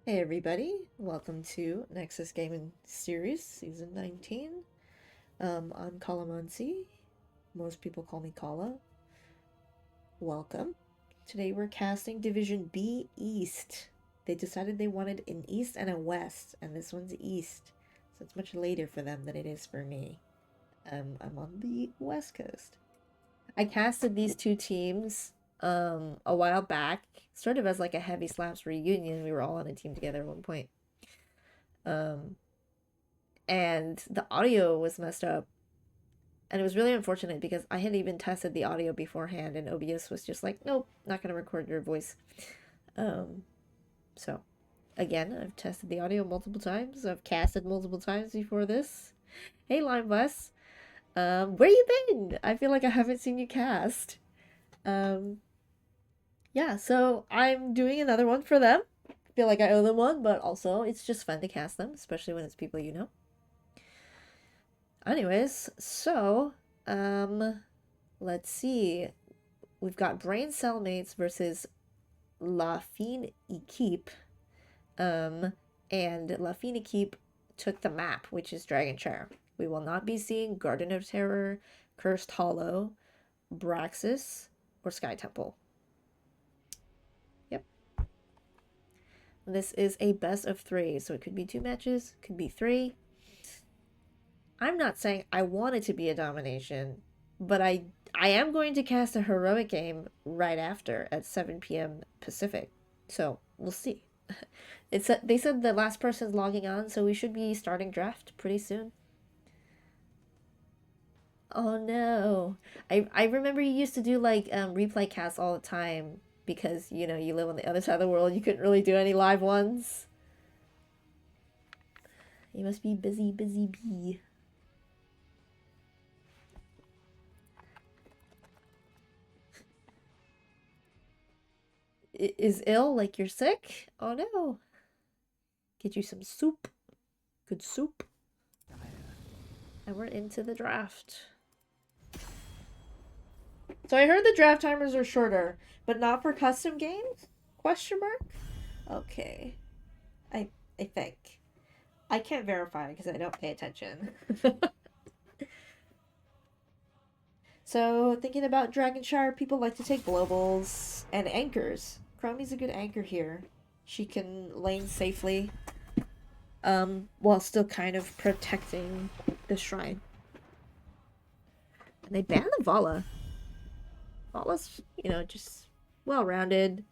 Hey everybody, welcome to Nexus Gaming Series Season 19. I'm Kalamansi. Most people call me Kala. Welcome. Today we're casting Division B East. They decided they wanted an East and a West, and this one's East. So it's much later for them than it is for me. I'm on the West Coast. I casted these two teams a while back, sort of as like a Heavy Slaps reunion. We were all on a team together at one point. Um, and the audio was messed up. And it was really unfortunate because I had even tested the audio beforehand, and OBS was just like, nope, not going to record your voice. So, again, I've tested the audio multiple times. I've casted multiple times before this. Hey, Lime Bus. Where you been? I feel like I haven't seen you cast. Yeah, so I'm doing another one for them. Feel like I owe them one, but also it's just fun to cast them, especially when it's people you know. Anyways, so, let's see. We've got Braincellmates versus La Fine Équipe. And La Fine Équipe took the map, which is Dragonshire. We will not be seeing Garden of Terror, Cursed Hollow, Braxis, or Sky Temple. Yep. This is a best of 3, so it could be 2 matches, could be 3. I'm not saying I want it to be a domination, but I am going to cast a heroic game right after at 7 p.m. Pacific. So, we'll see. They said the last person's logging on, so we should be starting draft pretty soon. Oh no. I remember you used to do like replay casts all the time because, you know, you live on the other side of the world. You couldn't really do any live ones. You must be busy bee. Is ill, like you're sick? Oh no. Get you some soup. Good soup. And we're into the draft. So I heard the draft timers are shorter, but not for custom games? Question mark? Okay. I think. I can't verify because I don't pay attention. So, thinking about Dragonshire, people like to take globals and anchors. Chromie's a good anchor here. She can lane safely, while still kind of protecting the shrine. And they banned the Vala. Vala's, you know, just well-rounded.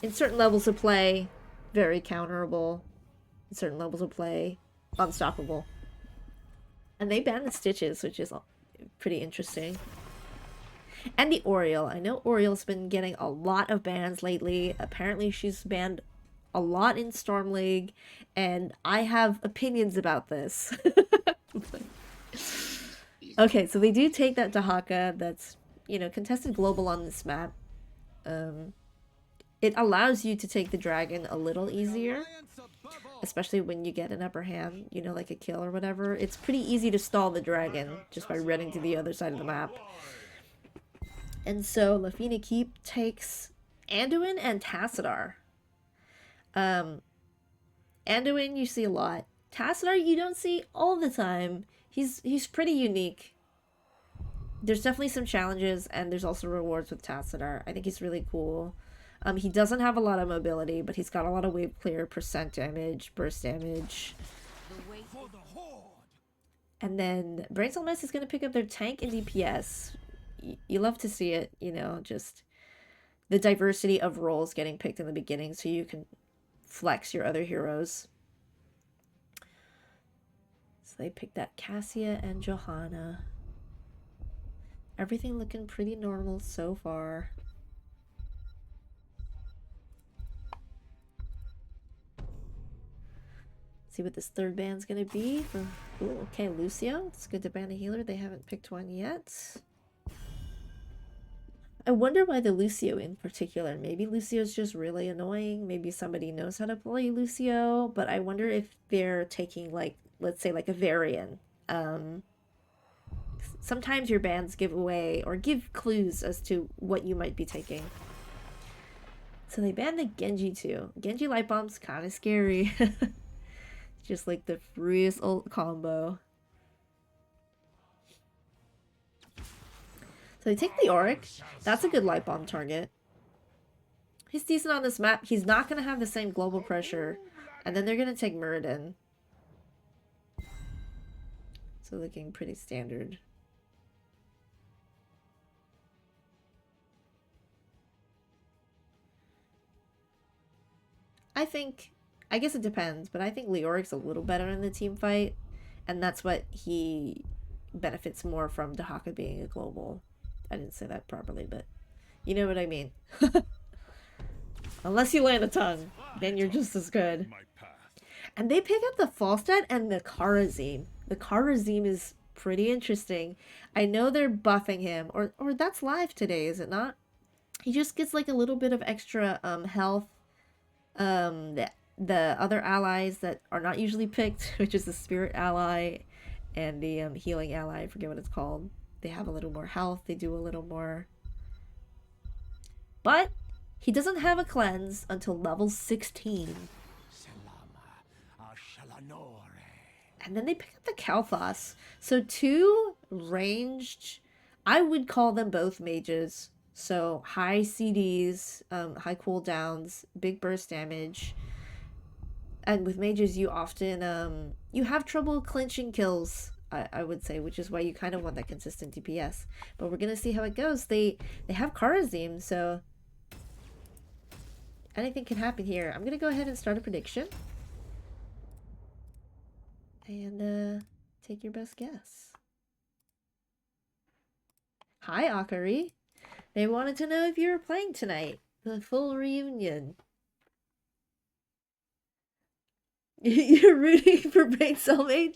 In certain levels of play, very counterable. In certain levels of play, unstoppable. And they banned the Stitches, which is pretty interesting. And the Oriole. I know Oriole's been getting a lot of bans lately. Apparently she's banned a lot in Storm League, and I have opinions about this. Okay, so they do take that Dahaka that's, you know, contested global on this map. It allows you to take the dragon a little easier, especially when you get an upper hand, you know, like a kill or whatever. It's pretty easy to stall the dragon just by running to the other side of the map. And so La Fine Équipe takes Anduin and Tassadar. Anduin you see a lot. Tassadar you don't see all the time. He's pretty unique. There's definitely some challenges, and there's also rewards with Tassadar. I think he's really cool. He doesn't have a lot of mobility, but he's got a lot of wave clear, percent damage, burst damage. And then Braincellmates is going to pick up their tank and DPS. You love to see it, you know, just the diversity of roles getting picked in the beginning so you can flex your other heroes. So they picked that Cassia and Johanna. Everything looking pretty normal so far. See what this third band's gonna be for. Ooh, okay, Lucio. It's good to ban a healer. They haven't picked one yet. I wonder why the Lucio in particular. Maybe Lucio's just really annoying. Maybe somebody knows how to play Lucio, but I wonder if they're taking, like, let's say like a Varian. Sometimes your bans give away or give clues as to what you might be taking. So they banned the Genji too. Genji Light Bomb's kind of scary. Just like the freest ult combo. So they take the Auric. That's a good Light Bomb target. He's decent on this map. He's not going to have the same global pressure. And then they're going to take Muradin. So looking pretty standard. I guess it depends, but I think Leoric's a little better in the team fight. And that's what he benefits more from Dahaka being a global. I didn't say that properly, but you know what I mean. Unless you land a ton, then you're just as good. And they pick up the Falstad and the Kharazim. The Kharazim is pretty interesting. I know they're buffing him, or that's live today, is it not? He just gets like a little bit of extra health. The other allies that are not usually picked, which is the Spirit ally and the healing ally, I forget what it's called. They have a little more health, they do a little more. But he doesn't have a cleanse until level 16. And then they pick up the Kalthas. So two ranged, I would call them both mages. So high CDs, high cooldowns, big burst damage. And with mages, you often, you have trouble clinching kills, I would say, which is why you kind of want that consistent DPS. But we're going to see how it goes. They have Kharazim, so anything can happen here. I'm going to go ahead and start a prediction. And take your best guess. Hi, Akari. They wanted to know if you were playing tonight. The full reunion. You're rooting for Braincellmates?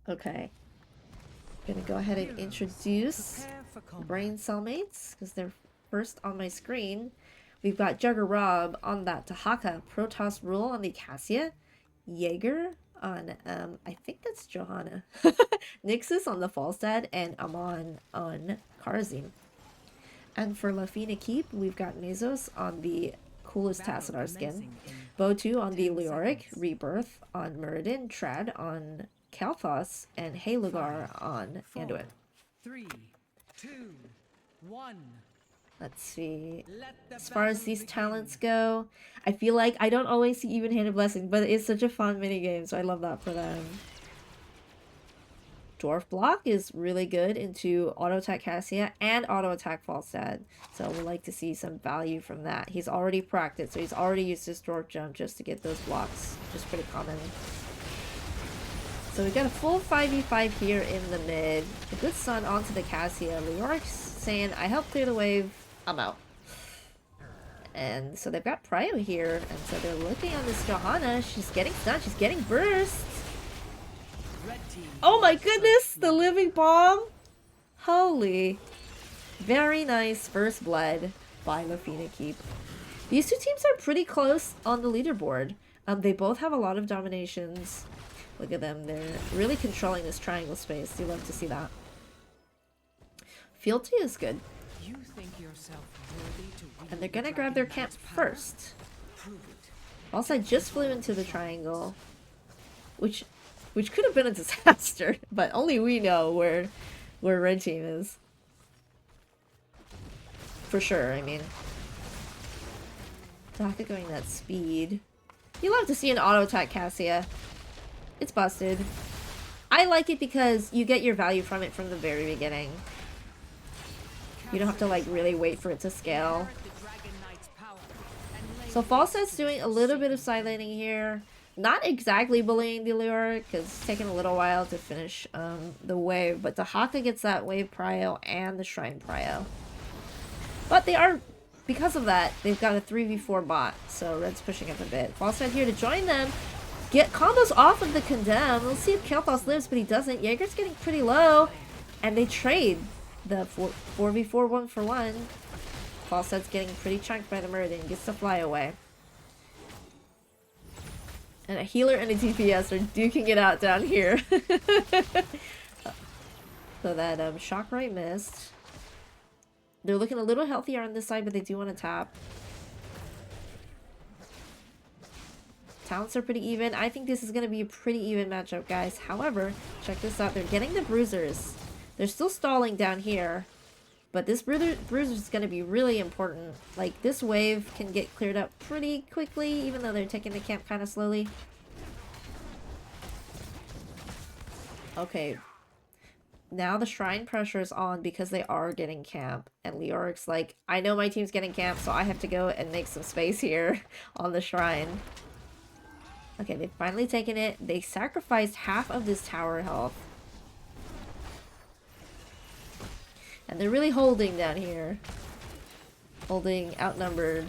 Okay. I'm gonna go ahead and introduce Braincellmates because they're first on my screen. We've got Jugger Rob on that Dahaka, Protoss Rule on the Cassia, Jaeger on, I think that's Johanna, Nixus on the Falstad, and Amon on Kharazim. And for Lafina Keep, we've got Mesos on the coolest Tassadar skin, Botu on the Leoric, Rebirth on Muradin, Trad on Kalthas, and Haylugar on Anduin. 3, 2, 1. Let's see. As far as these talents go, I feel like I don't always see even-handed blessing, but it's such a fun minigame, so I love that for them. Dwarf Block is really good into auto-attack Cassia and auto-attack Falstad, so we'll like to see some value from that. He's already practiced, so he's already used his Dwarf Jump just to get those blocks, which is pretty common. So we got a full 5v5 here in the mid. A good stun onto the Cassia. Leoric's saying, I helped clear the wave, I'm out. And so they've got Prio here, and so they're looking on this Johanna. She's getting stunned, she's getting burst. Oh my goodness, the living bomb! Holy. Very nice first blood by Lafina Keep. These two teams are pretty close on the leaderboard. They both have a lot of dominations. Look at them, they're really controlling this triangle space. You love to see that. Fealty is good. You think yourself worthy to And they're gonna grab their camp first. Also, I just flew into the triangle, which could have been a disaster, but only we know where red team is. For sure, I mean. Dahaka going that speed. You love to see an auto attack Cassia. It's busted. I like it because you get your value from it from the very beginning. You don't have to like really wait for it to scale. So Falstad's doing a little bit of side laning here. Not exactly bullying the Leoric, because it's taken a little while to finish the wave. But Dahaka gets that wave prio and the shrine prio. But they are, because of that, they've got a 3v4 bot. So Red's pushing up a bit. Falstad here to join them. Get combos off of the Condemn. We'll see if Kalthas lives, but he doesn't. Jaeger's getting pretty low. And they trade the 4v4 1-for-1. Falstad's getting pretty chunked by the Muradin. Gets to fly away. And a healer and a DPS are duking it out down here. So that shock right missed. They're looking a little healthier on this side, but they do want to tap. Talents are pretty even. I think this is going to be a pretty even matchup, guys. However, check this out. They're getting the bruisers. They're still stalling down here. But this bruiser is going to be really important. Like, this wave can get cleared up pretty quickly, even though they're taking the camp kind of slowly. Okay. Now the shrine pressure is on because they are getting camp. And Leoric's like, I know my team's getting camp, so I have to go and make some space here on the shrine. Okay, they've finally taken it. They sacrificed half of this tower health. And they're really holding down here. Holding outnumbered.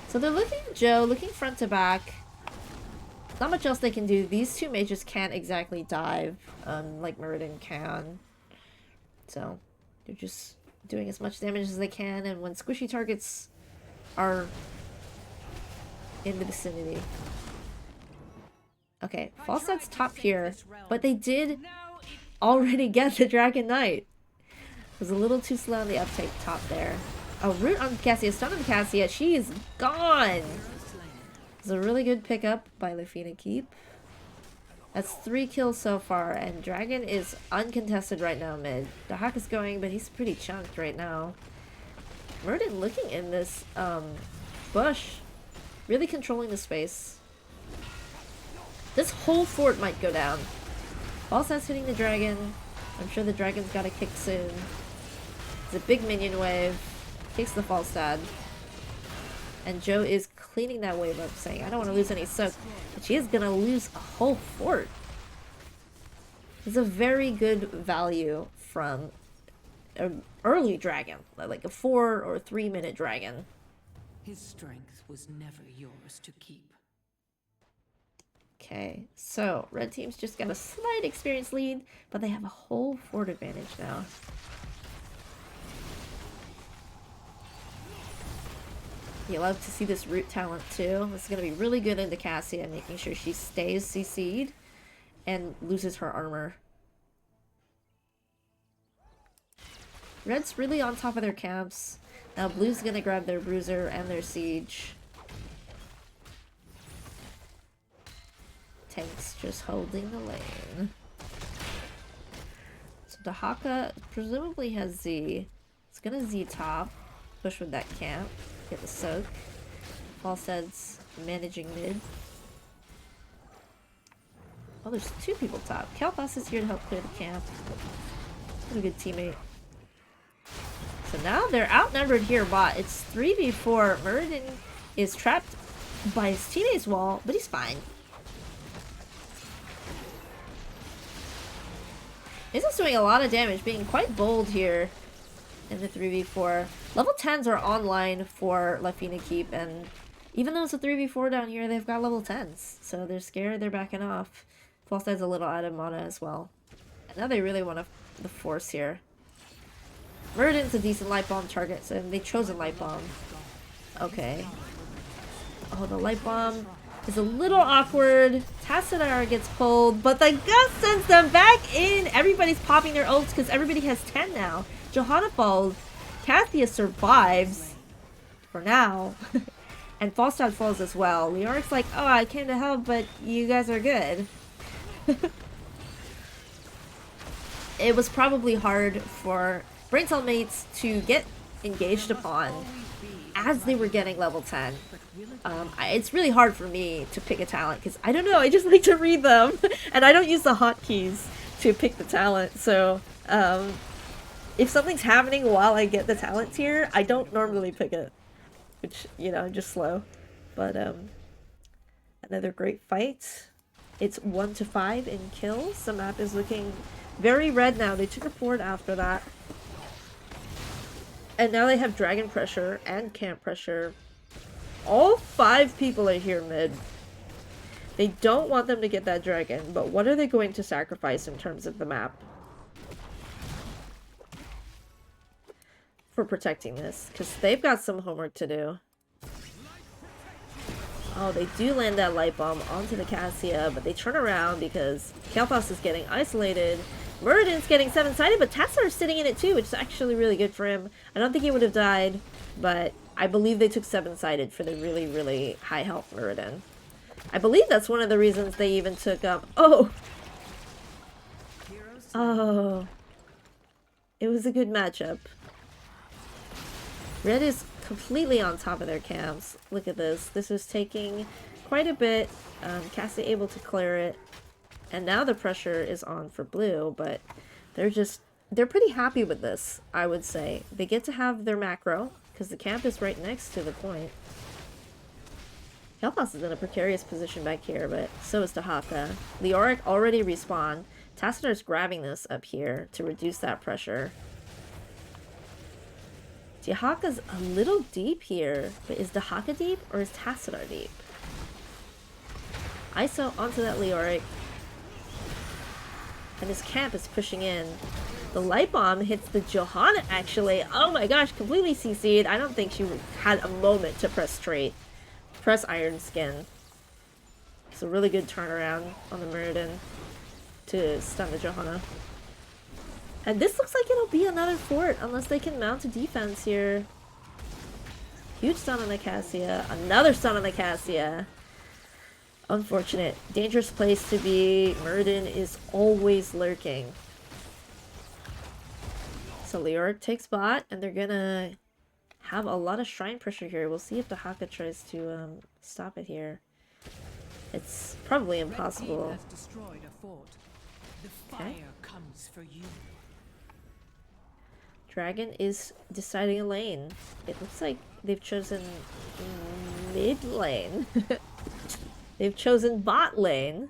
So they're looking at Joe, looking front to back. Not much else they can do. These two mages can't exactly dive like Muradin can. So they're just doing as much damage as they can, and when squishy targets are in the vicinity. Okay, Falstaff's top here, but they did already get the Dragon Knight. It was a little too slow on the uptake top there. Oh, root on Cassia, stun on Cassia. She is gone. It's a really good pickup by Équipe. That's 3 kills so far, and Dragon is uncontested right now mid. The Hawk is going, but he's pretty chunked right now. Muradin looking in this bush, really controlling the space. This whole fort might go down. Falstaff's hitting the dragon. I'm sure the dragon's got a kick soon. It's a big minion wave. Kicks the Falstad. And Joe is cleaning that wave up, saying, I don't want to lose any soak. But she is going to lose a whole fort. It's a very good value from an early dragon. Like a 4 or 3 minute dragon. His strength was never yours to keep. Okay, so red team's just got a slight experience lead, but they have a whole fort advantage now. You love to see this root talent too. This is going to be really good into Cassia, making sure she stays CC'd and loses her armor. Red's really on top of their camps. Now blue's going to grab their bruiser and their siege. Tank's just holding the lane. So Dahaka presumably has Z. It's gonna Z top. Push with that camp. Get the soak. Falstad's managing mid. Oh, there's 2 people top. Kalpas is here to help clear the camp. What a good teammate. So now they're outnumbered here, bot. It's 3v4. Muradin is trapped by his teammate's wall, but he's fine. He's just doing a lot of damage, being quite bold here in the 3v4. Level 10s are online for Équipe, and even though it's a 3v4 down here, they've got level 10s. So they're scared, they're backing off. Falstad's a little out of mana as well. And now they really want the force here. Muradin's a decent light bomb target, so they chose a light bomb. Okay. Oh, the light bomb is a little awkward. Tassadar gets pulled, but the gust sends them back in. Everybody's popping their ults because everybody has 10 now. Johanna falls. Kathia survives. For now. And Falstad falls as well. Leoric's like, oh, I came to help, but you guys are good. It was probably hard for Braincellmates to get engaged upon as they were getting level 10. It's really hard for me to pick a talent because I don't know, I just like to read them and I don't use the hotkeys to pick the talent. So if something's happening while I get the talent tier, I don't normally pick it, which, you know, I'm just slow. But another great fight. It's 1-5 in kills. The map is looking very red now. They took a fort after that. And now they have dragon pressure and camp pressure. All 5 people are here mid. They don't want them to get that dragon, but what are they going to sacrifice in terms of the map for protecting this? Because they've got some homework to do. Oh, they do land that light bomb onto the Cassia, but they turn around because Kalpas is getting isolated. Muradin's getting 7-sided, but Tassadar is sitting in it too, which is actually really good for him. I don't think he would have died, but I believe they took 7-sided for the really, really high health Muradin. I believe that's one of the reasons they even took up... Oh! Oh. It was a good matchup. Red is completely on top of their camps. Look at this. This was taking quite a bit. Cassie able to clear it. And now the pressure is on for blue, but they're pretty happy with this, I would say. They get to have their macro, because the camp is right next to the point. Kel'Thas is in a precarious position back here, but so is Dahaka. Leoric already respawned. Tassadar's grabbing this up here to reduce that pressure. Dahaka's a little deep here, but is Dahaka deep or is Tassadar deep? ISO onto that Leoric. And his camp is pushing in. The light bomb hits the Johanna actually. Oh my gosh, completely CC'd. I don't think she had a moment to press straight. Press Iron Skin. It's a really good turnaround on the Muradin to stun the Johanna. And this looks like it'll be another fort unless they can mount a defense here. Huge stun on the Cassia. Another stun on the Cassia. Unfortunate. Dangerous place to be. Muradin is always lurking. So Leoric takes bot, and they're gonna have a lot of shrine pressure here. We'll see if the Haka tries to stop it here. It's probably impossible. Okay. Dragon is deciding a lane. It looks like they've chosen mid lane. They've chosen bot lane.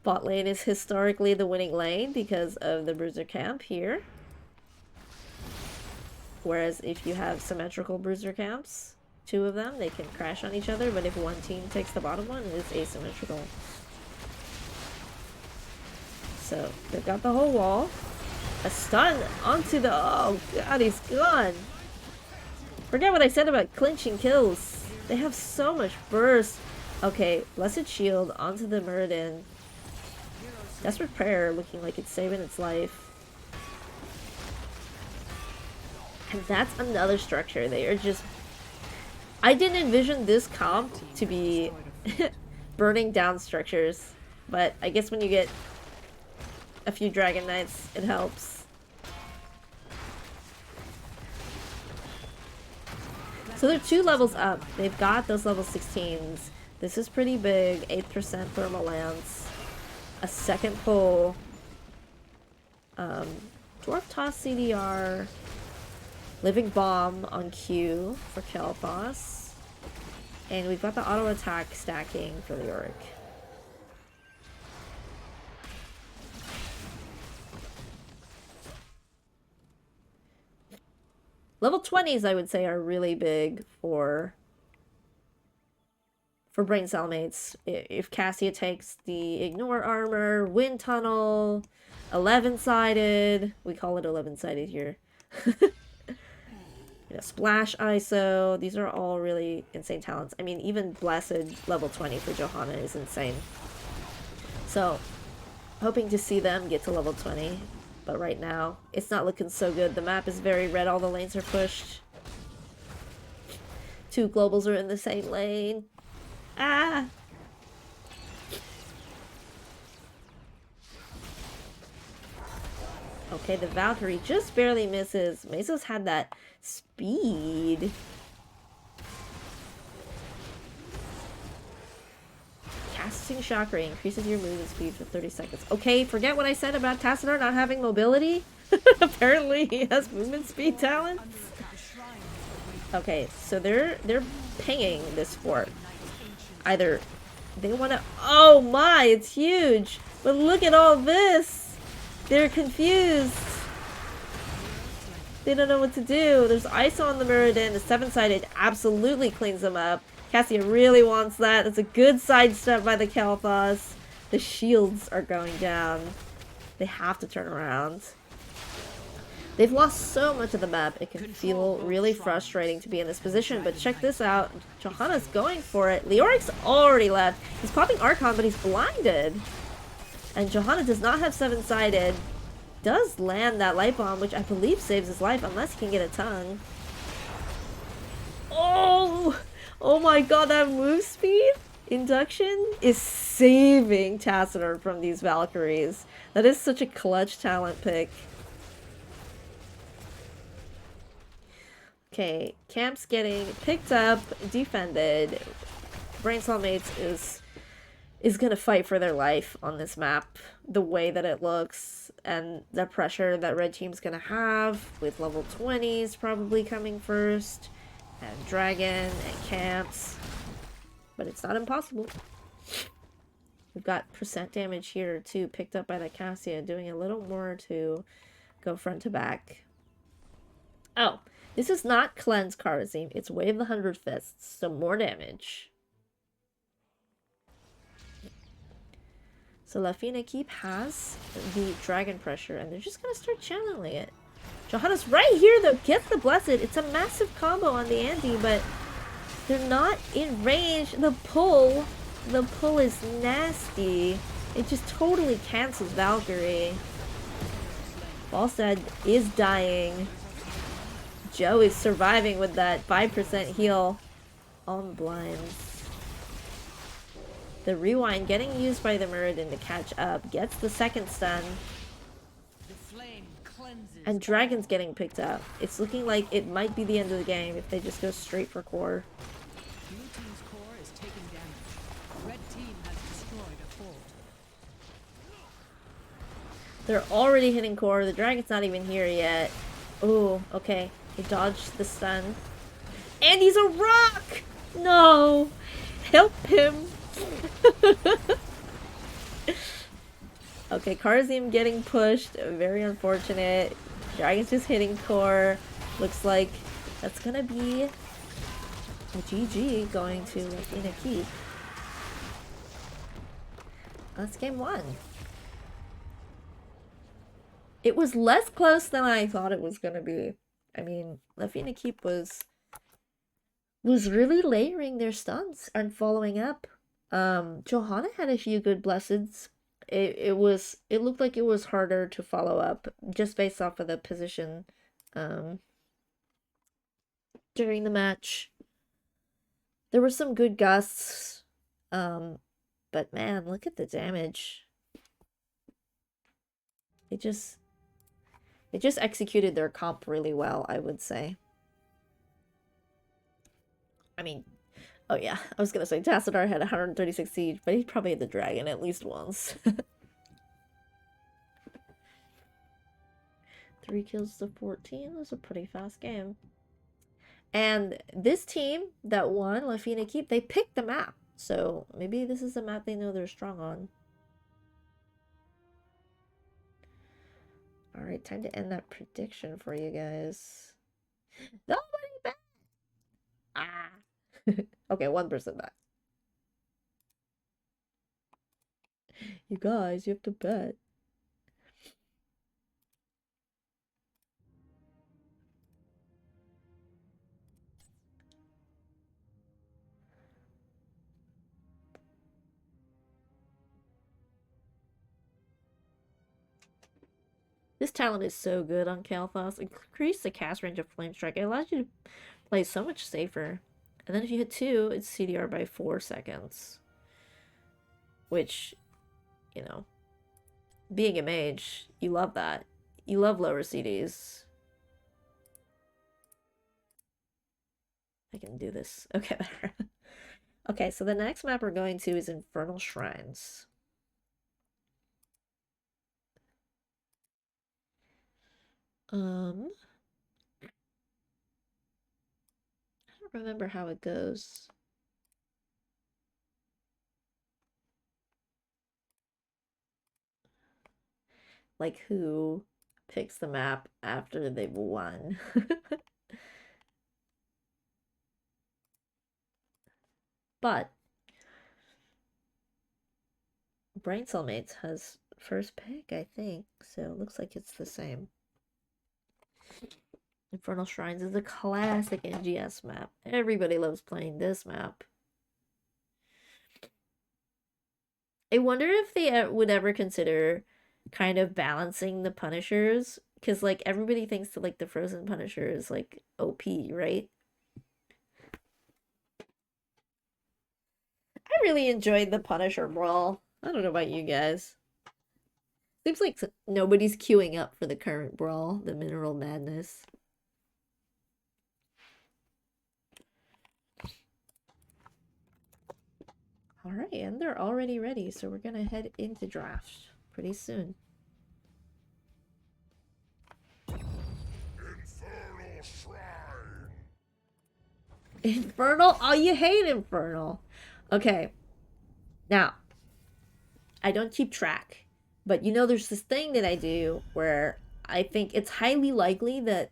Bot lane is historically the winning lane because of the bruiser camp here. Whereas if you have symmetrical bruiser camps, two of them, they can crash on each other, but if one team takes the bottom one, it's asymmetrical. So, they've got the whole wall. A stun onto the... Oh god, he's gone! Forget what I said about clinching kills. They have so much burst. Okay, Blessed Shield onto the Muradin. Desperate Prayer looking like it's saving its life. And that's another structure. They are just... I didn't envision this comp to be burning down structures. But I guess when you get a few Dragon Knights, it helps. So they're 2 levels up. They've got those level 16s. This is pretty big. 8% thermal lance. A second pull. Dwarf Toss CDR. Living Bomb on Q for Kel'Thas. And we've got the auto attack stacking for Leoric. Level 20s, I would say, are really big for Braincellmates. If Cassia takes the Ignore Armor, Wind Tunnel, 11-sided, we call it 11-sided here. You know, Splash ISO, these are all really insane talents. I mean, even Blessed level 20 for Johanna is insane. So, hoping to see them get to level 20. But right now, it's not looking so good. The map is very red. All the lanes are pushed. 2 globals are in the same lane. Ah! Okay, the Valkyrie just barely misses. Mesos had that speed. Casting Shock Ray increases your movement speed for 30 seconds. Okay, forget what I said about Tassadar not having mobility. Apparently he has movement speed talents. Okay, so they're pinging this fort. Either they want to... Oh my, it's huge! But look at all this! They're confused. They don't know what to do. There's ISO on the Muradin. The 7-sided absolutely cleans them up. Cassia really wants that. That's a good sidestep by the Kel'Thas. The shields are going down. They have to turn around. They've lost so much of the map. It can feel really frustrating to be in this position, but check this out. Johanna's going for it. Leoric's already left. He's popping Archon, but he's blinded. And Johanna does not have 7-sided. does land that light bomb, which I believe saves his life, unless he can get a tongue. Oh! Oh my god, that move speed induction is saving Tassadar from these Valkyries. That is such a clutch talent pick. Okay, Camp's getting picked up, defended. Braincellmates is gonna fight for their life on this map. The way that it looks and the pressure that red team's gonna have with level 20s probably coming first, and Dragon and Camps. But it's not impossible. We've got percent damage here too, picked up by the Cassia, doing a little more to go front to back. Oh, this is not Cleanse Kharazim, it's Wave the 100 Fists, so more damage. So Équipe has the Dragon Pressure, and they're just gonna start channeling it. Johanna's right here though, gets the Blessed. It's a massive combo on the Andy, but they're not in range. The pull is nasty. It just totally cancels Valkyrie. Falstad is dying. Joe is surviving with that 5% heal on blinds. The rewind getting used by the Muradin to catch up. Gets the second stun. And Dragon's getting picked up. It's looking like it might be the end of the game if they just go straight for core. Blue team's core is taking damage. Red team has destroyed a fort. They're already hitting core. The Dragon's not even here yet. Oh, okay. He dodged the stun. And he's a rock! No! Help him! Okay, Kharazim getting pushed. Very unfortunate. Dragon's just hitting core. Looks like that's gonna be a GG going to Équipe. That's game 1. It was less close than I thought it was gonna be. I mean, Équipe was really layering their stuns and following up. Johanna had a few good blesseds. It looked like it was harder to follow up just based off of the position during the match. There were some good gusts, but man, look at the damage. It just executed their comp really well, I would say. I mean, oh yeah, I was gonna say Tassadar had 136 siege, but he probably had the dragon at least once. 3 kills to 14 was a pretty fast game. And this team that won, Équipe, they picked the map. So maybe this is a map they know they're strong on. Alright, time to end that prediction for you guys. Nobody bet! Ah! Okay, 1% back. You guys, you have to bet. This talent is so good on Kael'thas. Increase the cast range of Flame Strike. It allows you to play so much safer. And then if you hit 2, it's CDR by 4 seconds. Which, you know, being a mage, you love that. You love lower CDs. I can do this. Okay, better. Okay, so the next map we're going to is Infernal Shrines. I don't remember how it goes. Like who picks the map after they've won. But Braincellmates has first pick, I think, so it looks like it's the same. Infernal Shrines is a classic NGS map. Everybody loves playing this map. I wonder if they would ever consider kind of balancing the Punishers. Because, like, everybody thinks that, like, the Frozen Punisher is, like, OP, right? I really enjoyed the Punisher brawl. I don't know about you guys. Seems like nobody's queuing up for the current brawl, the Mineral Madness. Alright, and they're already ready, so we're gonna head into draft pretty soon. Infernal Shrine. Infernal? Oh, you hate Infernal. Okay. Now, I don't keep track, but you know there's this thing that I do where I think it's highly likely that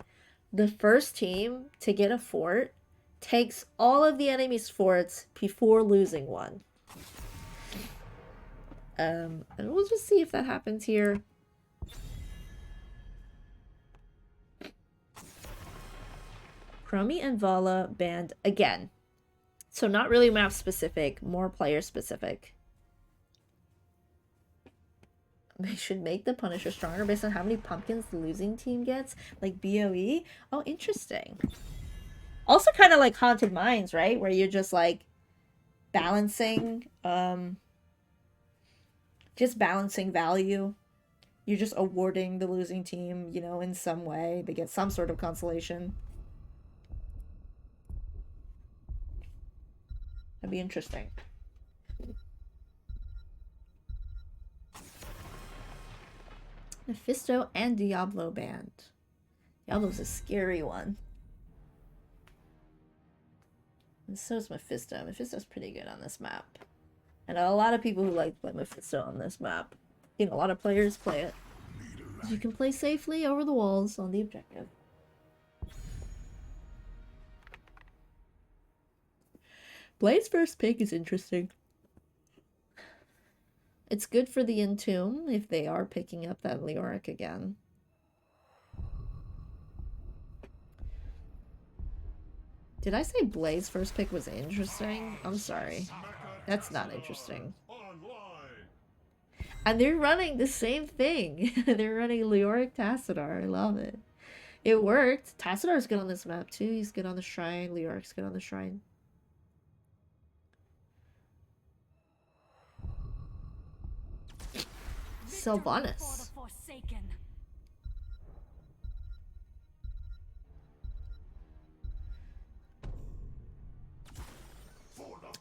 the first team to get a fort takes all of the enemy's forts before losing one. And we'll just see if that happens here. Chromie and Vala banned again. So not really map specific, more player specific. They should make the Punisher stronger based on how many pumpkins the losing team gets. Like BOE. Oh, interesting. Also kind of like Haunted Mines, right? Where you're just like balancing, just balancing value. You're just awarding the losing team, you know, in some way. They get some sort of consolation. That'd be interesting. Mephisto and Diablo banned. Diablo's a scary one. And so is Mephisto. Mephisto's pretty good on this map. And a lot of people who like to play Mephisto on this map. You know, a lot of players play it. You can play safely over the walls on the objective. Blade's first pick is interesting. It's good for the Entomb if they are picking up that Leoric again. Did I say Blade's first pick was interesting? I'm sorry. That's not interesting. And they're running the same thing. They're running Leoric Tassadar. I love it. It worked. Tassadar's good on this map too. He's good on the Shrine. Leoric's good on the Shrine. Sylvanas.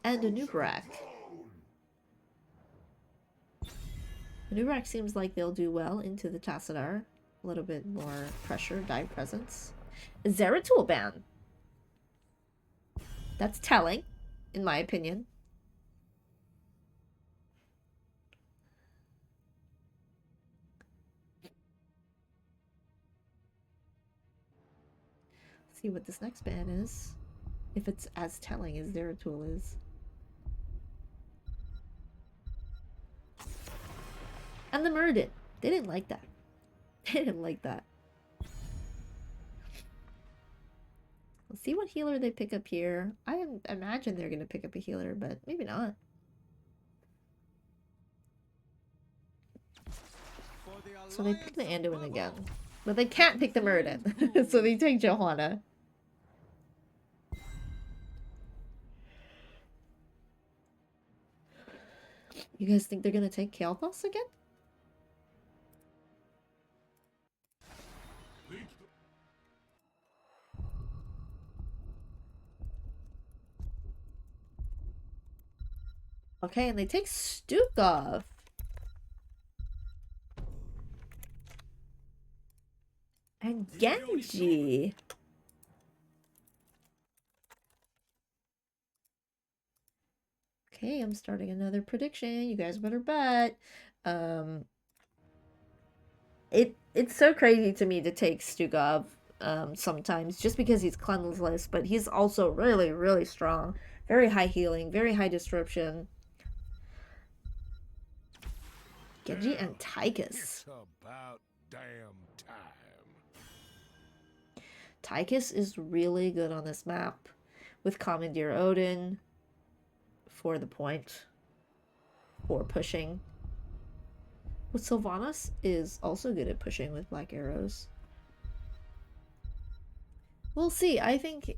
And a Nubarak. Nubarak seems like they'll do well into the Tassadar. A little bit more pressure, dive presence. Zeratul ban. That's telling, in my opinion. Let's see what this next ban is. If it's as telling as Zeratul is. And the Muradin. They didn't like that. They didn't like that. Let's see what healer they pick up here. I imagine they're going to pick up a healer, but maybe not. So they pick the Anduin again. But they can't pick the Muradin. So they take Johanna. You guys think they're going to take Kael'thas again? Okay, and they take Stukov. And Genji. Okay, I'm starting another prediction. You guys better bet. It's so crazy to me to take Stukov sometimes just because he's cleanseless, but he's also really, really strong. Very high healing, very high disruption. Genji and Tychus. It's about damn time. Tychus is really good on this map with Commandeer Odin for the point, for pushing. But Sylvanas is also good at pushing with black arrows. We'll see. I think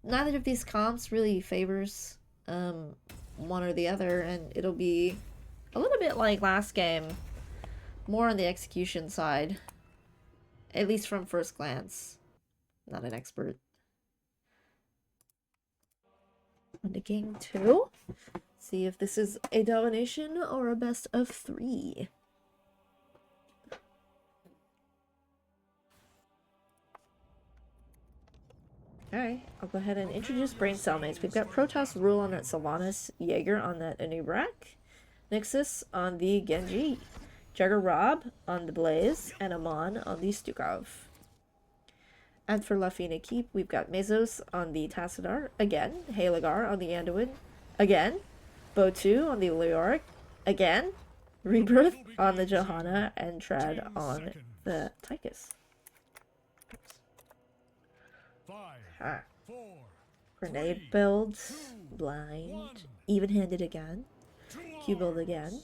neither of these comps really favors one or the other, and it'll be a little bit like last game, more on the execution side, at least from first glance. Not an expert. On to game 2. See if this is a domination or a best of 3. Alright, I'll go ahead and introduce Braincellmates. We've got Protoss Rule on that Sylvanas, Jaeger on that Anubrak, Nixus on the Genji, Jagger Rob on the Blaze, and Amon on the Stukov. And for Lafine Équipe, we've got Mezos on the Tassadar, again, Halagar on the Anduin, again, Bo2 on the Leoric, again, Rebirth on the Johanna, and Trad on the Tychus. 5, 4, Grenade build, blind, even-handed again, Q build again,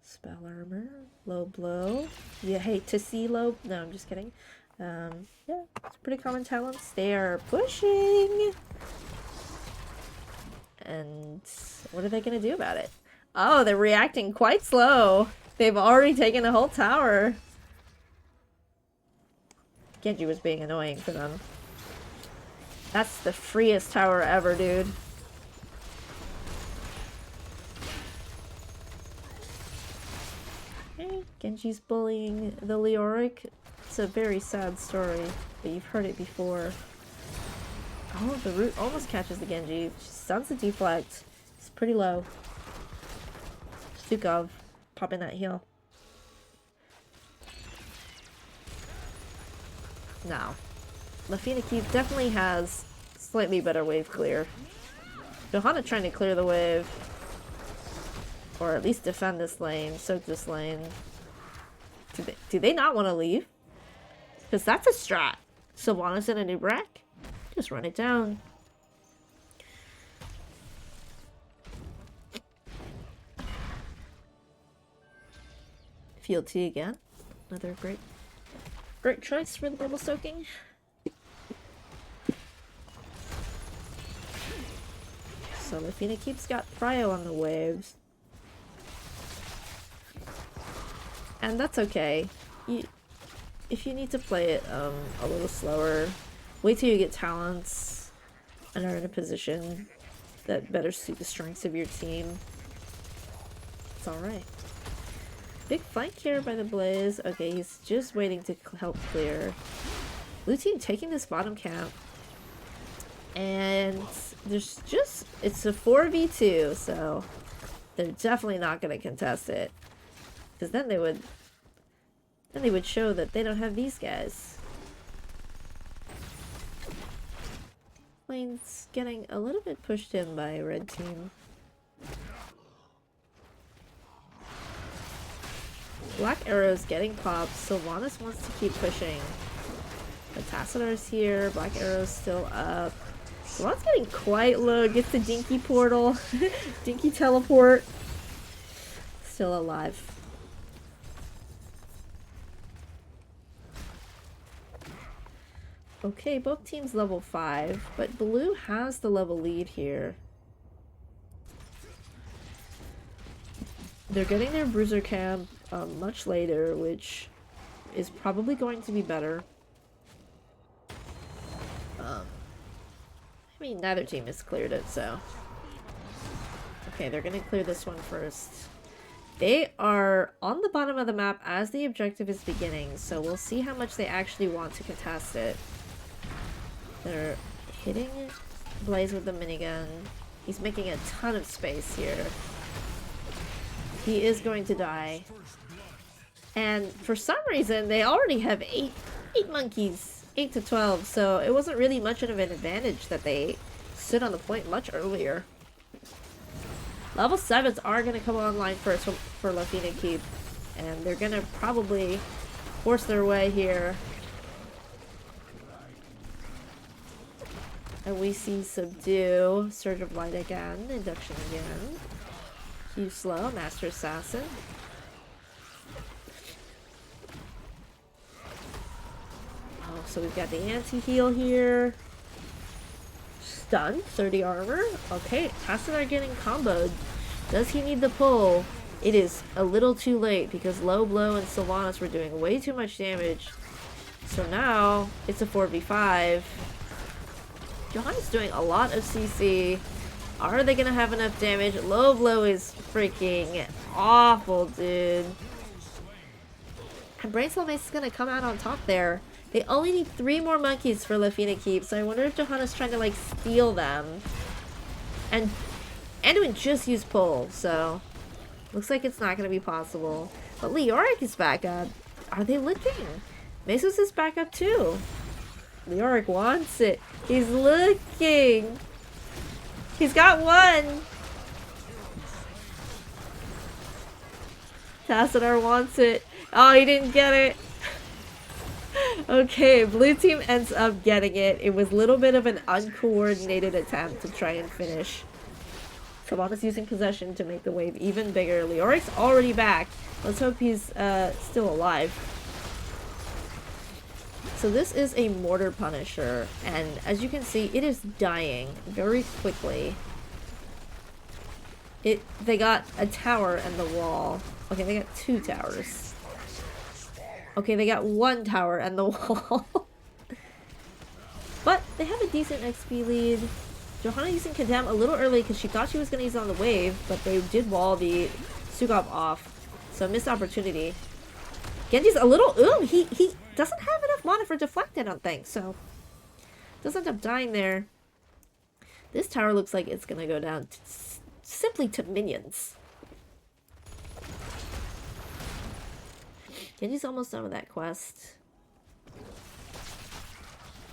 spell armor, low blow. You hate to see low. No, I'm just kidding. Yeah, it's pretty common talents. They are pushing, and what are they gonna do about it? Oh, they're reacting quite slow. They've already taken a whole tower. Genji was being annoying for them. That's the freest tower ever, dude. Okay, Genji's bullying the Leoric. It's a very sad story, but you've heard it before. Oh, the root almost catches the Genji. She stuns the deflect. It's pretty low. Stukov popping that heal. No. Lafine Équipe definitely has slightly better wave clear. Johanna trying to clear the wave. Or at least defend this lane, soak this lane. Do they not want to leave? Because that's a strat. Sylvanas in a new brack? Just run it down. Field T again. Another great choice for the bubble soaking. So Lafine Équipe's got Prio on the waves. And that's okay. If you need to play it a little slower, wait till you get talents and are in a position that better suit the strengths of your team. It's alright. Big flank here by the Blaze. Okay, he's just waiting to help clear. Blue team taking this bottom camp. And there's just... it's a 4v2, so they're definitely not going to contest it. Because then they would show that they don't have these guys. Lane's getting a little bit pushed in by red team. Black arrow's getting popped. Sylvanas wants to keep pushing. The Tassadar's here. Black arrow's still up. Sylvanas getting quite low. Gets the Dinky portal. Dinky teleport. Still alive. Okay, both teams level 5, but blue has the level lead here. They're getting their bruiser camp much later, which is probably going to be better. I mean, neither team has cleared it, so... Okay, they're gonna clear this one first. They are on the bottom of the map as the objective is beginning, so we'll see how much they actually want to contest it. They're hitting Blaze with the minigun. He's making a ton of space here. He is going to die. And for some reason, they already have 8 monkeys. 8 to 12, so it wasn't really much of an advantage that they stood on the point much earlier. Level 7s are going to come online first for Lafine Équipe, and they're going to probably force their way here. And we see Subdue, Surge of Light again, Induction again. You slow, Master Assassin. Oh, so we've got the anti-heal here. Stun, 30 armor. Okay, Tassadar getting comboed. Does he need the pull? It is a little too late because Low Blow and Sylvanas were doing way too much damage. So now it's a 4v5. Johanna's doing a lot of CC. Are they gonna have enough damage? Low Blow is freaking awful, dude. And Braincellmates is gonna come out on top there. They only need 3 more monkeys for Lafina Keep, so I wonder if Johanna's trying to like steal them. And Anduin just used pull, so looks like it's not gonna be possible. But Leoric is back up. Are they looking? Mesos is back up too. Leoric wants it. He's looking. He's got one. Tassadar wants it. Oh, he didn't get it. Okay, blue team ends up getting it. It was a little bit of an uncoordinated attempt to try and finish. Sylvanas using possession to make the wave even bigger. Leoric's already back. Let's hope he's still alive. So this is a Mortar Punisher, and as you can see, it is dying very quickly. They got a tower and the wall. Okay, they got 2 towers. Okay, they got 1 tower and the wall. But they have a decent XP lead. Johanna using Condemn a little early because she thought she was going to use it on the wave, but they did wall the Sugov off. So missed opportunity. Genji's a little... Ooh, he doesn't have enough mana for deflect, I don't think, so... Does end up dying there. This tower looks like it's going to go down simply to minions. Genji's almost done with that quest.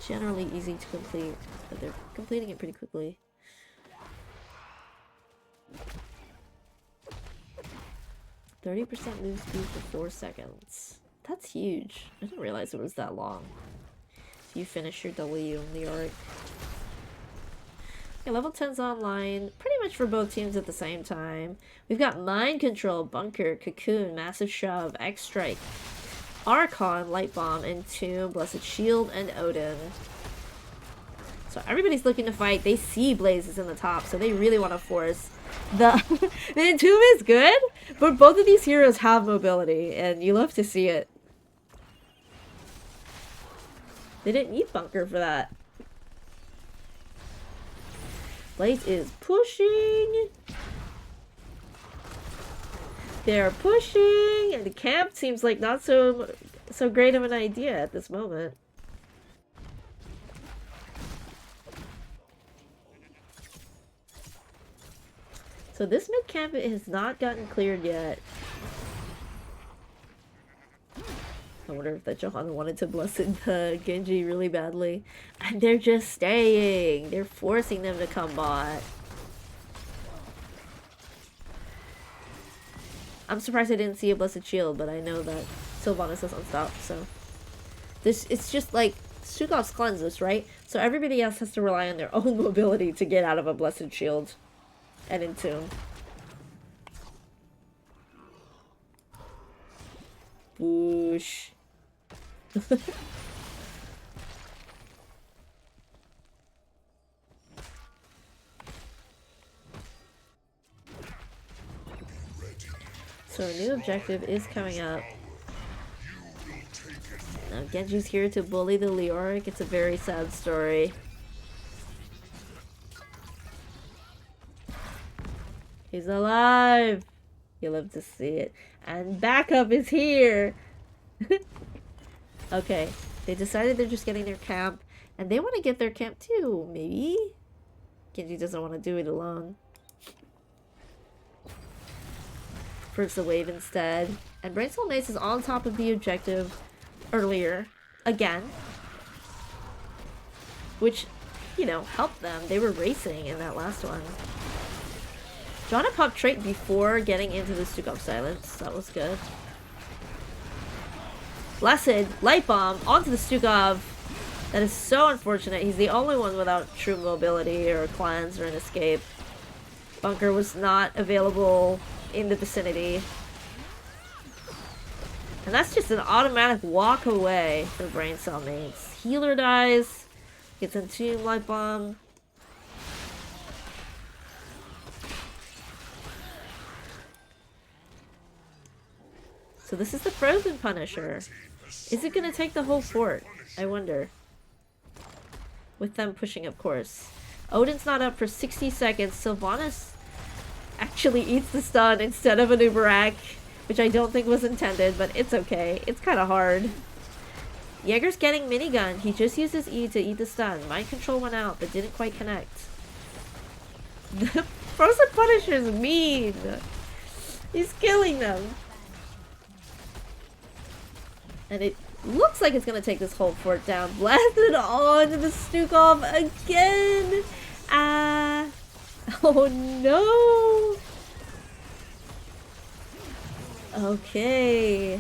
Generally easy to complete, but they're completing it pretty quickly. %30 move speed for 4 seconds. That's huge. I didn't realize it was that long. You finish your W in the arc. Okay, level 10's online, pretty much for both teams at the same time. We've got Mind Control, Bunker, Cocoon, Massive Shove, X-Strike, Archon, Light Bomb, Entomb, Blessed Shield, and Odin. So everybody's looking to fight. They see Blazes in the top, so they really want to force the Entomb is good, but both of these heroes have mobility, and you love to see it. They didn't need Bunker for that. Blaze is pushing. They're pushing, and the camp seems like not so great of an idea at this moment. So this mid camp has not gotten cleared yet. I wonder if that Johanna wanted to Blessed Genji really badly. And they're just staying. They're forcing them to come bot. I'm surprised I didn't see a Blessed Shield, but I know that Sylvanas is unstopped, so... It's just like, Sugov's cleanses, right? So everybody else has to rely on their own mobility to get out of a Blessed Shield. And Entomb. Boosh. So a new objective is coming up. Now Genji's here to bully the Leoric. It's a very sad story. He's alive! You love to see it. And backup is here! Okay, they decided they're just getting their camp. And they want to get their camp too, maybe? Genji doesn't want to do it alone. First the wave instead. And Braincellmates is on top of the objective earlier. Again. Which, you know, helped them. They were racing in that last one. Johanna popped trait before getting into the Stukov silence. That was good. Blessed Light Bomb onto the Stukov. That is so unfortunate. He's the only one without true mobility or cleanse or an escape. bunker was not available in the vicinity. And that's just an automatic walk away for Braincellmates. Healer dies, gets Entomb Light Bomb. So this is the Frozen Punisher. Is it gonna take the whole fort? I wonder. With them pushing, of course. Odin's not up for 60 seconds. Sylvanas actually eats the stun instead of an Uberak, which I don't think was intended, but it's okay. It's kind of hard. Jaeger's getting minigun. He just uses E to eat the stun. Mind control went out, but didn't quite connect. The Frozen Punisher's mean. He's killing them. And it looks like it's gonna take this whole fort down. Blasted on the Stukov again! Oh no! Okay.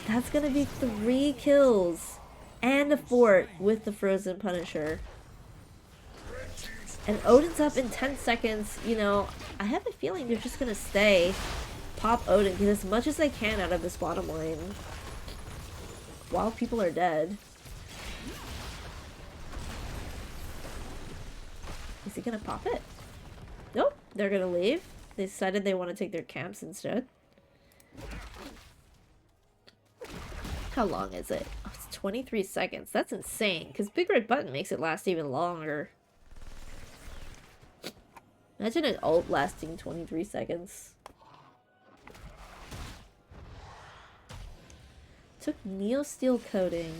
That's gonna be 3 kills. And a fort with the Frozen Punisher. And Odin's up in 10 seconds. You know, I have a feeling they're just gonna stay. Pop Odin, get as much as they can out of this bottom lane. While people are dead. Is he gonna pop it? Nope, they're gonna leave. They decided they want to take their camps instead. How long is it? Oh, it's 23 seconds. That's insane, because Big Red Button makes it last even longer. Imagine an ult lasting 23 seconds. Took Neo Steel coating.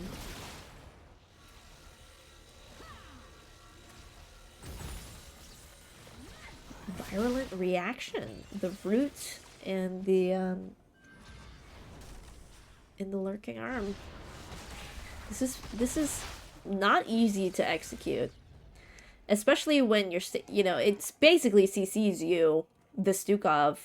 Virulent reaction. The root and the in the lurking arm. This is not easy to execute, especially when you're you know, it's basically CCs you, the Stukov,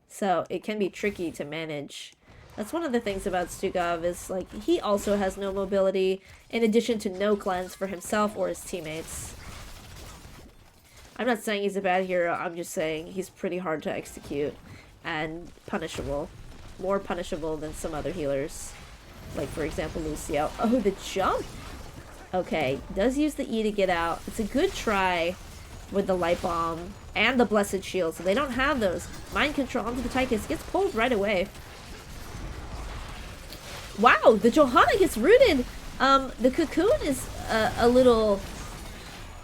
so it can be tricky to manage. That's one of the things about Stukov is, like, he also has no mobility, in addition to no cleanse for himself or his teammates. I'm not saying he's a bad hero, I'm just saying he's pretty hard to execute and punishable. More punishable than some other healers. Like, for example, Lucio. Oh, the jump! Okay, does use the E to get out. It's a good try with the Light Bomb and the Blessed Shield, so they don't have those. Mind control onto the Tychus gets pulled right away. Wow, the Johanna gets rooted. The Cocoon is a little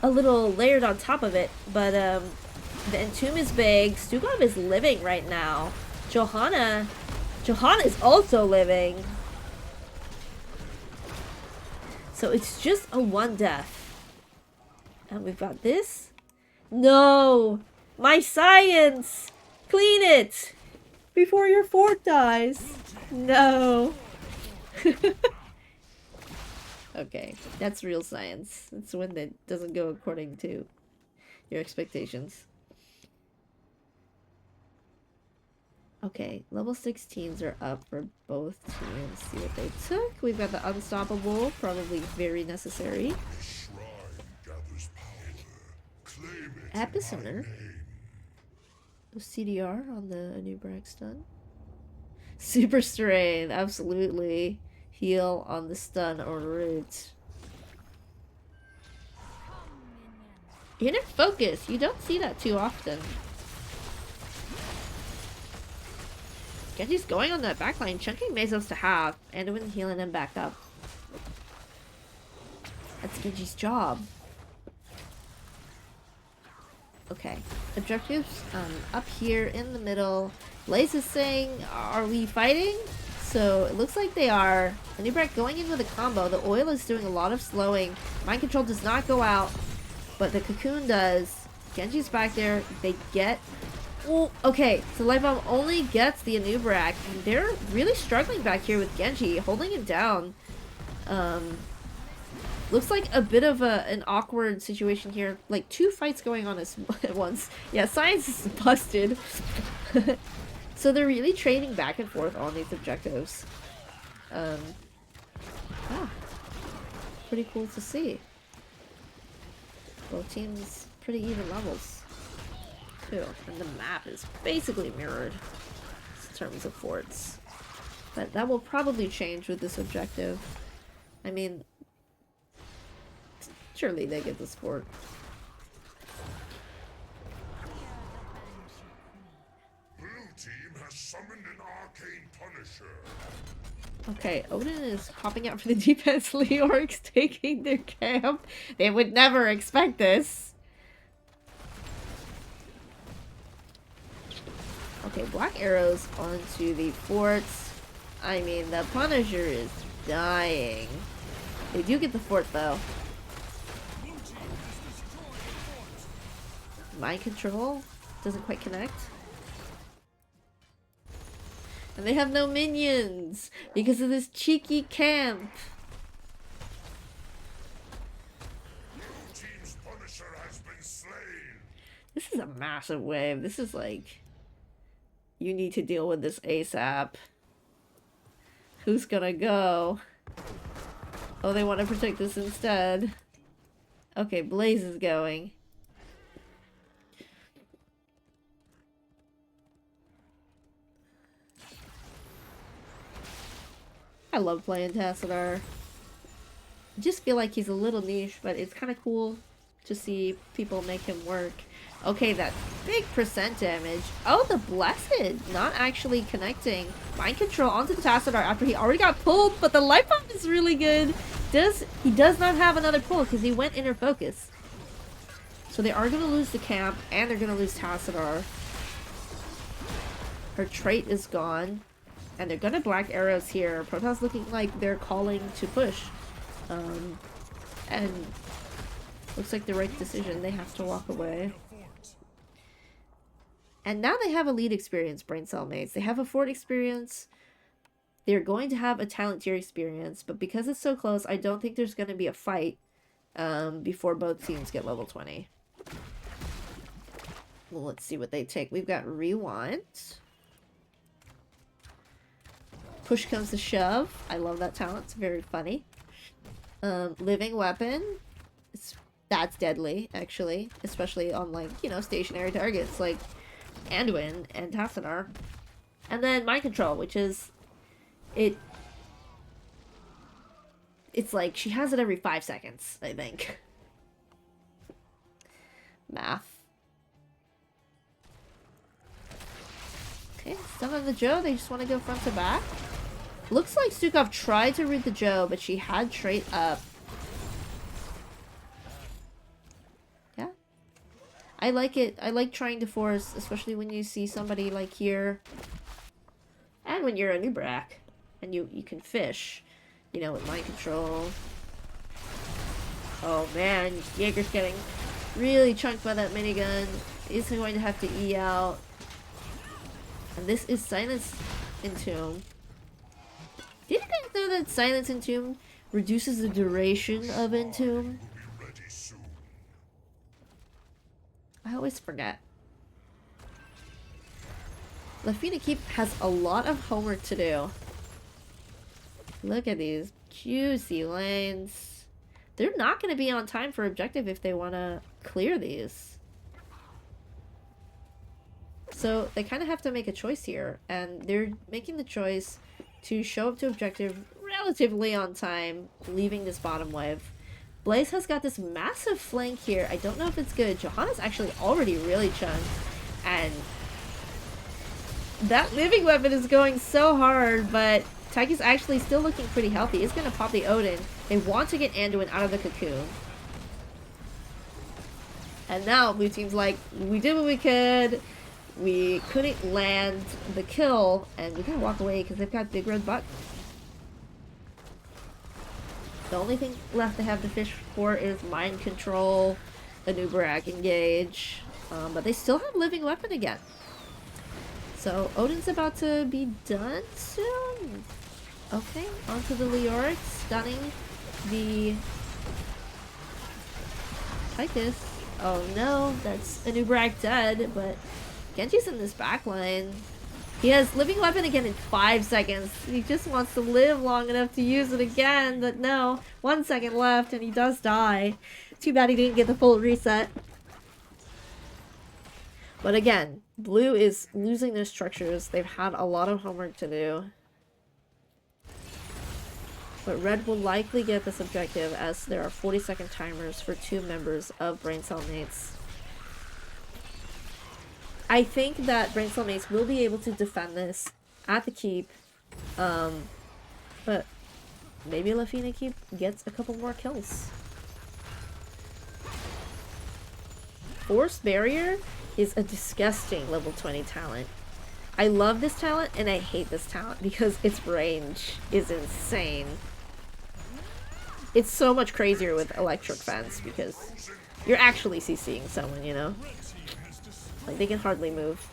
layered on top of it, but the Entomb is big. Stukov is living right now. Johanna is also living. So it's just a 1 death. And we've got this. No! My science! Clean it! Before your fort dies. No. Okay, that's real science. It's when it doesn't go according to your expectations. Okay, level 16s are up for both teams. See what they took. We've got the Unstoppable, probably very necessary. Epicenter. CDR on the new Braxton. Super Strain, absolutely. Heal on the stun or root. Inner Focus, you don't see that too often. Genji's going on that backline, chunking Mesos to half, and when healing him back up. That's Genji's job. Okay, objectives up here in the middle. Blaze is saying, are we fighting? So it looks like they are. Anubrak going in with a combo. The oil is doing a lot of slowing. Mind control does not go out, but the Cocoon does. Genji's back there. They get... Ooh, okay, so Light Bomb only gets the Anubrak, and they're really struggling back here with Genji, holding him down. Looks like a bit of an awkward situation here. Like 2 fights going on at once. Yeah, science is busted. So they're really trading back and forth on these objectives. Yeah. Pretty cool to see. Both teams pretty even levels. too. And the map is basically mirrored in terms of forts. But that will probably change with this objective. I mean, surely they get this fort. Blue team has summoned an arcane punisher. Okay, Odin is popping out for the defense. Leoric's taking their camp. They would never expect this. Okay, black arrows onto the forts. I mean, the Punisher is dying. They do get the fort, though. Mind control doesn't quite connect. And they have no minions because of this cheeky camp. Team's punisher has been slain. This is a massive wave. This is like, you need to deal with this ASAP. Who's gonna go? Oh, they want to protect this instead. Okay, Blaze is going. I love playing Tassadar. I just feel like he's a little niche, but it's kind of cool to see people make him work. Okay, that big percent damage. Oh, the Blessed not actually connecting. Mind control onto the Tassadar after he already got pulled, but the life bomb is really good. He does not have another pull because he went inner focus. So they are going to lose the camp and they're going to lose Tassadar. Her trait is gone. And they're gonna black arrows here. Protoss looking like they're calling to push. And looks like the right decision. They have to walk away. And now they have a lead experience, Braincellmates. They have a fort experience. They're going to have a talent tier experience. But because it's so close, I don't think there's going to be a fight before both teams get level 20. Well, let's see what they take. We've got Rewind. Push comes to shove. I love that talent. It's very funny. Living weapon. That's deadly, actually. Especially on, like, you know, stationary targets like Anduin and Tassadar. And then mind control, which is... It's like, she has it every 5 seconds, I think. Math. Okay, some of the Joe, they just want to go front to back. Looks like Stukov tried to read the Joe, but she had trait up. Yeah. I like it. I like trying to force, especially when you see somebody like here. And when you're a new Brack. And you can fish. You know, with mind control. Oh man, Jaeger's getting really chunked by that minigun. He's going to have to E out. And this is Silence Entomb. Did you guys know that Silence Entomb reduces the duration of Entomb? I always forget. Équipe has a lot of homework to do. Look at these juicy lanes. They're not going to be on time for objective if they want to clear these. So they kind of have to make a choice here, and they're making the choice to show up to objective relatively on time, leaving this bottom wave. Blaze has got this massive flank here. I don't know if it's good. Johanna's actually already really chunked, and that living weapon is going so hard, but Taiki's actually still looking pretty healthy. He's going to pop the Odin. They want to get Anduin out of the cocoon. And now blue team's like, we did what we could. We couldn't land the kill, and we can walk away because they've got big red buck. The only thing left to have to fish for is mind control, a new Barak engage, but they still have living weapon again. So Odin's about to be done soon. Okay, onto the Leoric, stunning the Tychus. Oh no, that's a new Barak dead, but Genji's in this backline. He has living weapon again in 5 seconds. He just wants to live long enough to use it again, but no. 1 second left and he does die. Too bad he didn't get the full reset. But again, blue is losing their structures. They've had a lot of homework to do. But red will likely get this objective as there are 40-second timers for 2 members of Braincellmates. I think that Braincellmates will be able to defend this at the keep. But maybe Lafina Keep gets a couple more kills. Force Barrier is a disgusting level 20 talent. I love this talent and I hate this talent because its range is insane. It's so much crazier with electric fence because you're actually CCing someone, you know? Like, they can hardly move.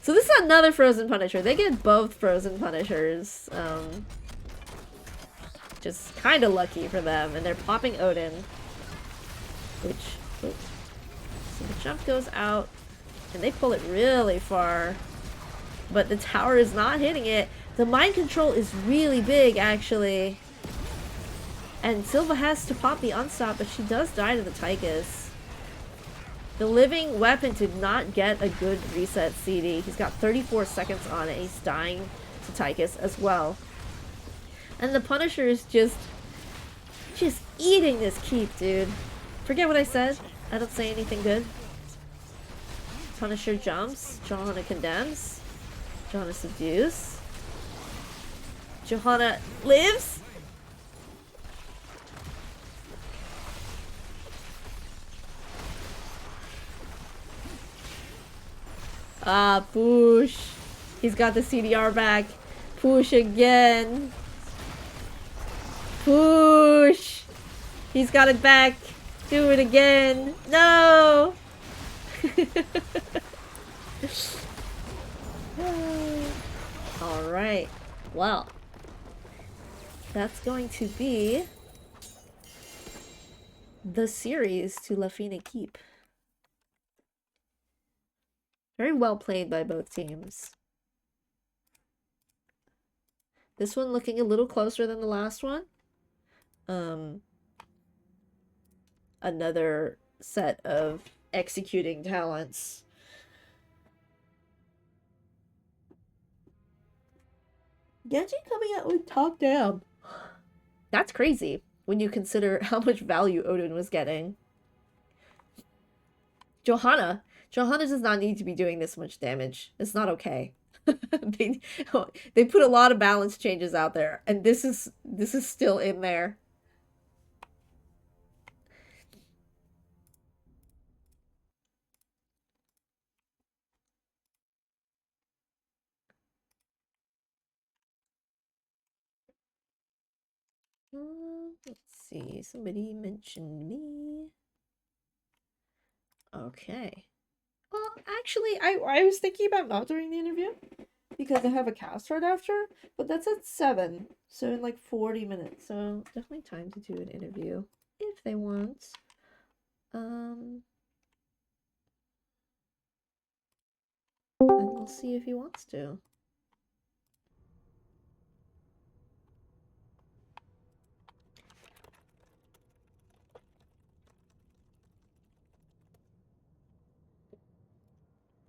So this is another Frozen Punisher. They get both Frozen Punishers. Just kind of lucky for them. And they're popping Odin. Which... oops. So the jump goes out. And they pull it really far. But the tower is not hitting it. The mind control is really big, actually. And Silva has to pop the unstop, but she does die to the Tychus. The living weapon did not get a good reset CD. He's got 34 seconds on it. He's dying to Tychus as well. And the Punisher is just eating this keep, dude. Forget what I said. I don't say anything good. Punisher jumps. Johanna condemns. Johanna subdues. Johanna lives. Ah, push. He's got the CDR back. Push again. Push. He's got it back. Do it again. No. All right. Well, that's going to be the series to Lafina Keep. Very well played by both teams. This one looking a little closer than the last one. Another set of executing talents. Genji coming out with top down. That's crazy when you consider how much value Odin was getting. Johanna does not need to be doing this much damage. It's not okay. They put a lot of balance changes out there, and this is still in there. Let's see. Somebody mentioned me. Okay. Well, actually, I was thinking about not doing the interview because I have a cast right after, but that's at 7, so in like 40 minutes. So definitely time to do an interview if they want. And we'll see if he wants to.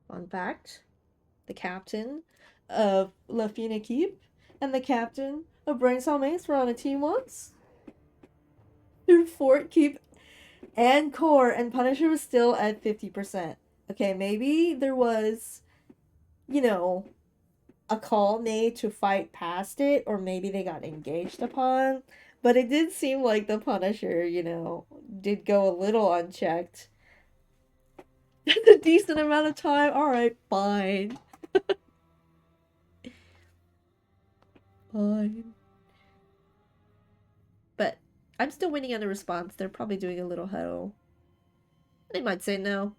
Fun fact, the captain of Lafina Keep and the captain of Braincellmates were on a team once. Through Fort Keep and Core, and Punisher was still at 50%. Okay, maybe there was, you know, a call made to fight past it, or maybe they got engaged upon, but it did seem like the Punisher, you know, did go a little unchecked. That's a decent amount of time. Alright, fine. Fine. But I'm still waiting on a response. They're probably doing a little huddle. They might say no.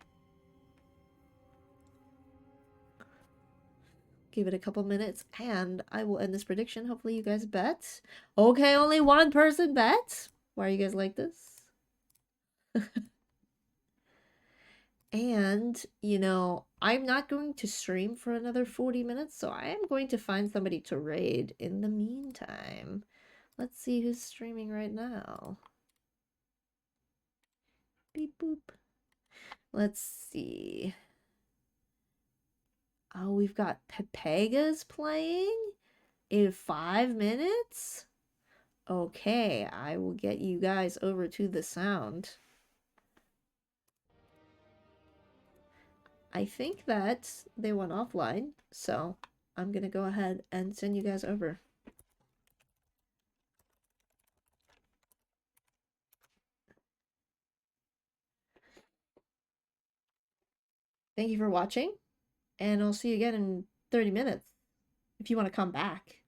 Give it a couple minutes and I will end this prediction. Hopefully you guys bet. Okay, only one person bet. Why are you guys like this? And, you know, I'm not going to stream for another 40 minutes, so I am going to find somebody to raid in the meantime. Let's see who's streaming right now. Beep boop. Let's see. Oh, we've got Pepega's playing in 5 minutes? Okay, I will get you guys over to the sound. I think that they went offline, so I'm gonna go ahead and send you guys over. Thank you for watching, and I'll see you again in 30 minutes if you want to come back.